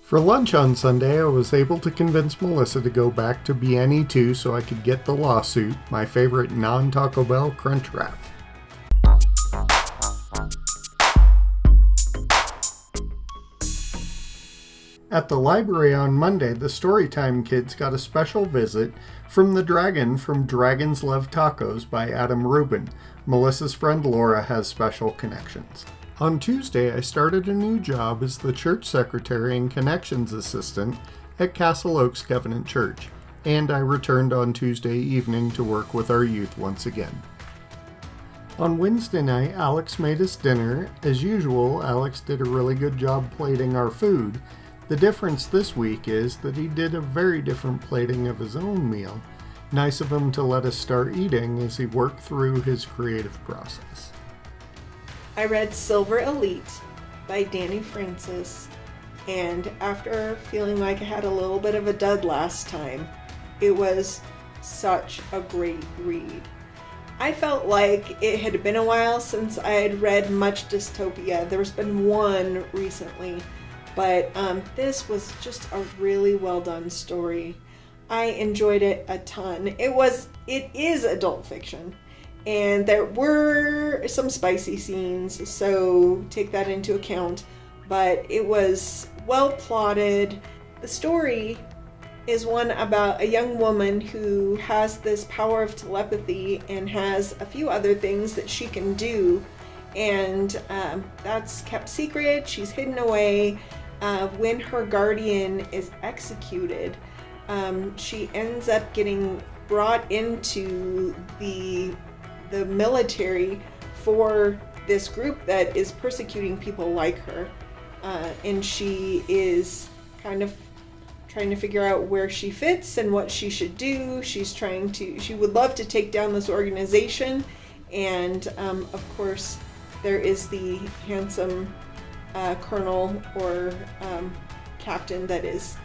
For lunch on Sunday, I was able to convince Melissa to go back to BNE2 so I could get the lawsuit, my favorite non-Taco Bell crunch wrap. At the library on Monday, the Storytime kids got a special visit from the dragon from Dragons Love Tacos by Adam Rubin. Melissa's friend Laura has special connections. On Tuesday, I started a new job as the church secretary and connections assistant at Castle Oaks Covenant Church, and I returned on Tuesday evening to work with our youth once again. On Wednesday night, Alex made us dinner. As usual, Alex did a really good job plating our food. The difference this week is that he did a very different plating of his own meal. Nice of him to let us start eating as he worked through his creative process. I read Silver Elite by Dani Francis, and after feeling like I had a little bit of a dud last time, it was such a great read. I felt like it had been a while since I had read much dystopia. There's been one recently, but this was just a really well done story. I enjoyed it a ton. It is adult fiction. And there were some spicy scenes, so take that into account. But it was well plotted. The story is one about a young woman who has this power of telepathy and has a few other things that she can do. And that's kept secret. She's hidden away. When her guardian is executed, she ends up getting brought into the military for this group that is persecuting people like her, and she is kind of trying to figure out where she fits and what she should do. She would love to take down this organization, and of course there is the handsome colonel or captain that is,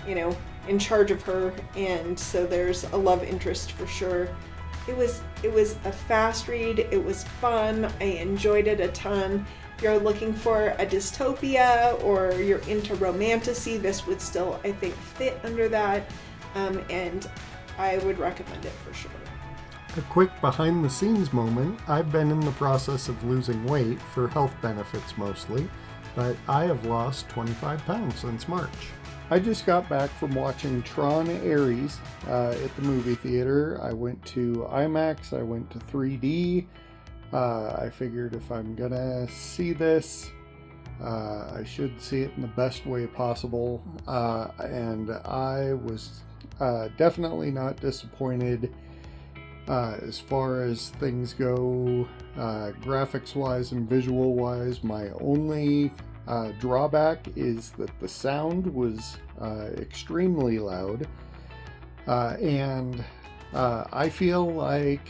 in charge of her, and so there's a love interest for sure. It was a fast read. It was fun. I enjoyed it a ton. If you're looking for a dystopia or you're into romantasy, this would still, I think, fit under that, and I would recommend it for sure. A quick behind-the-scenes moment. I've been in the process of losing weight for health benefits mostly, but I have lost 25 pounds since March. I just got back from watching Tron Ares at the movie theater. I went to IMAX, I went to 3D. I figured if I'm gonna see this, I should see it in the best way possible. And I was definitely not disappointed as far as things go, graphics-wise and visual-wise. My only drawback is that the sound was extremely loud, and I feel like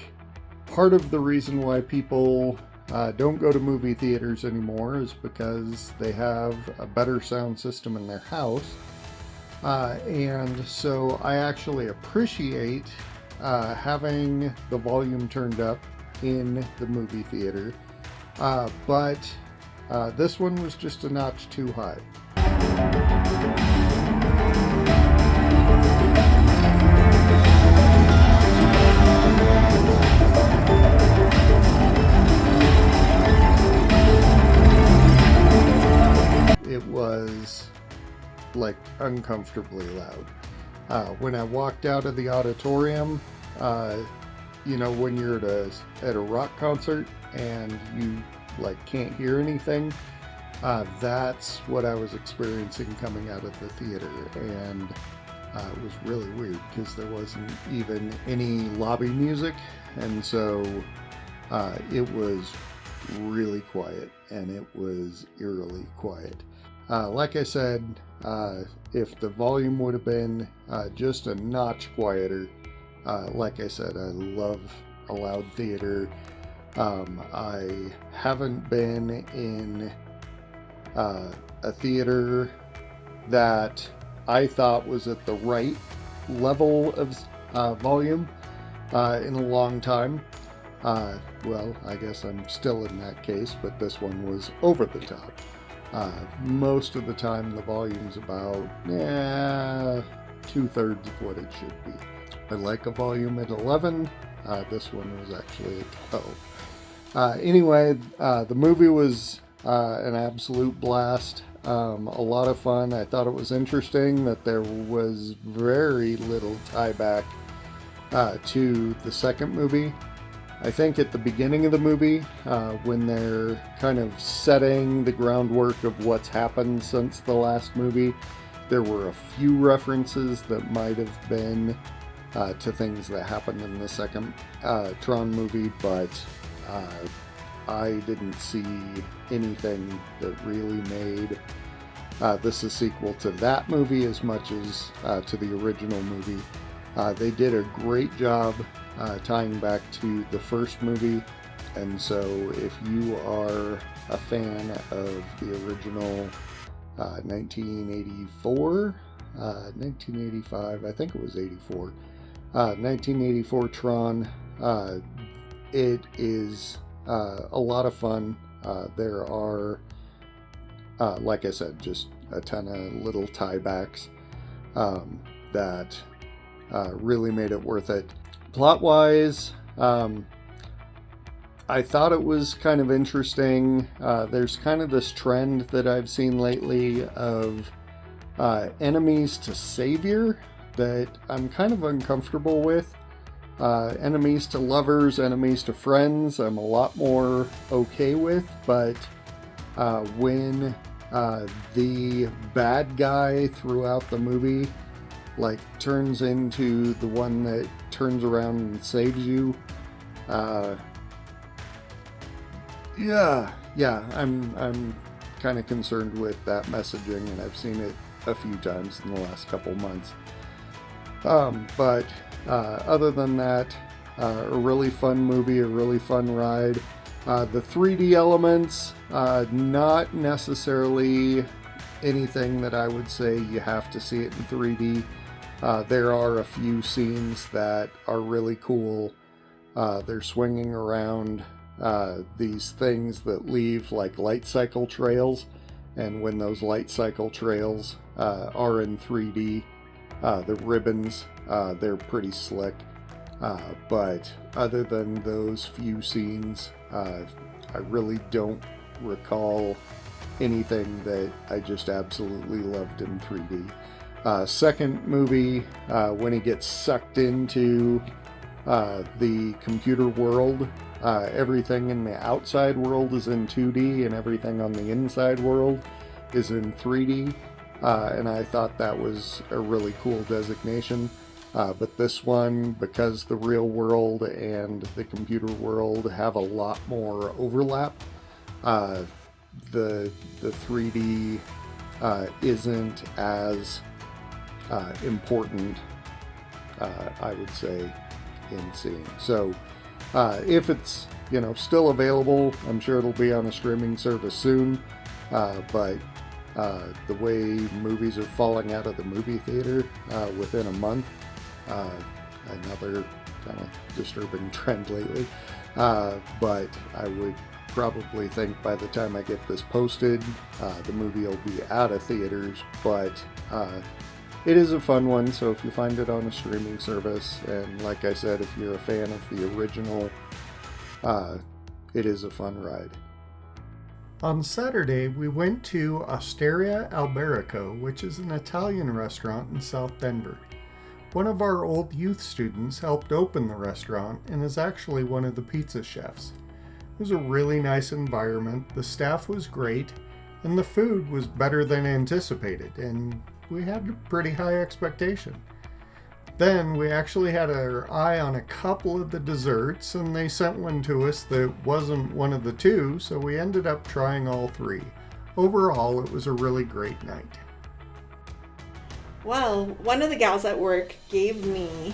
part of the reason why people don't go to movie theaters anymore is because they have a better sound system in their house, and so I actually appreciate having the volume turned up in the movie theater, but this one was just a notch too high. It was like uncomfortably loud. When I walked out of the auditorium, when you're at a rock concert and you can't hear anything, that's what I was experiencing coming out of the theater, and it was really weird because there wasn't even any lobby music, and so it was really quiet, and it was eerily quiet. Like I said, if the volume would have been just a notch quieter, like I said, I love a loud theater. I haven't been in a theater that I thought was at the right level of volume in a long time. Well, I guess I'm still in that case, but this one was over the top. Most of the time, the volume's about 2/3 of what it should be. I like a volume at 11. This one was actually at 12. Anyway, the movie was an absolute blast. A lot of fun. I thought it was interesting that there was very little tie back to the second movie. I think at the beginning of the movie, when they're kind of setting the groundwork of what's happened since the last movie, there were a few references that might have been to things that happened in the second Tron movie, but I didn't see anything that really made this a sequel to that movie as much as to the original movie. They did a great job tying back to the first movie, and so if you are a fan of the original 1984, 1985, I think it was 84, 1984 Tron, it is a lot of fun. There are, like I said, just a ton of little tiebacks that really made it worth it. Plot-wise, I thought it was kind of interesting. There's kind of this trend that I've seen lately of enemies to savior that I'm kind of uncomfortable with. Enemies to lovers, enemies to friends, I'm a lot more okay with, but when the bad guy throughout the movie turns into the one that turns around and saves you, I'm kind of concerned with that messaging, and I've seen it a few times in the last couple months. But other than that, a really fun movie, a really fun ride. The 3D elements, not necessarily anything that I would say you have to see it in 3D. There are a few scenes that are really cool. They're swinging around these things that leave light cycle trails, and when those light cycle trails are in 3D, the ribbons, they're pretty slick. But other than those few scenes, I really don't recall anything that I just absolutely loved in 3D. Second movie, when he gets sucked into the computer world, everything in the outside world is in 2D and everything on the inside world is in 3D, and I thought that was a really cool designation. But this one, because the real world and the computer world have a lot more overlap, the 3D isn't as important, I would say, in seeing. So if it's still available, I'm sure it'll be on a streaming service soon, but the way movies are falling out of the movie theater within a month, another kind of disturbing trend lately, but I would probably think by the time I get this posted, the movie will be out of theaters, but it is a fun one, so if you find it on a streaming service, and like I said, if you're a fan of the original, it is a fun ride. On Saturday, we went to Osteria Alberico, which is an Italian restaurant in South Denver. One of our old youth students helped open the restaurant and is actually one of the pizza chefs. It was a really nice environment, the staff was great, and the food was better than anticipated, and we had a pretty high expectation. Then we actually had our eye on a couple of the desserts, and they sent one to us that wasn't one of the two, so we ended up trying all three. Overall, it was a really great night. Well, one of the gals at work gave me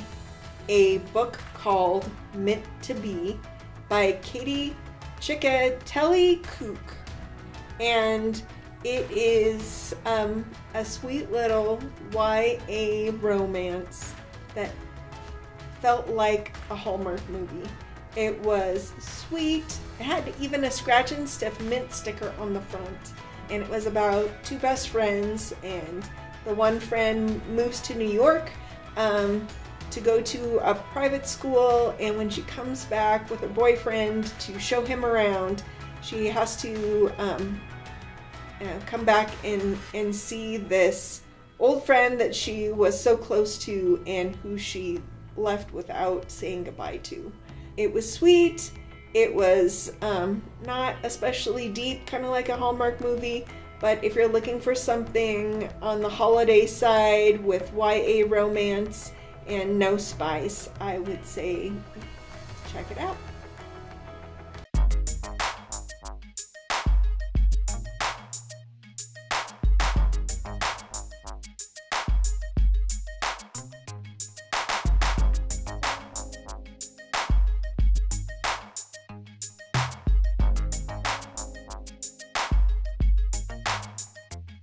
a book called Meant to Be by Katie Cicatelli-Kuc, and it is a sweet little YA romance that felt like a Hallmark movie. It was sweet. It had even a scratch and sniff mint sticker on the front. and it was about two best friends, and the one friend moves to New York to go to a private school, and when she comes back with her boyfriend to show him around, she has to come back and see this old friend that she was so close to and who she left without saying goodbye to. It was sweet. It was not especially deep, kind of like a Hallmark movie, but if you're looking for something on the holiday side with YA romance and no spice, I would say check it out.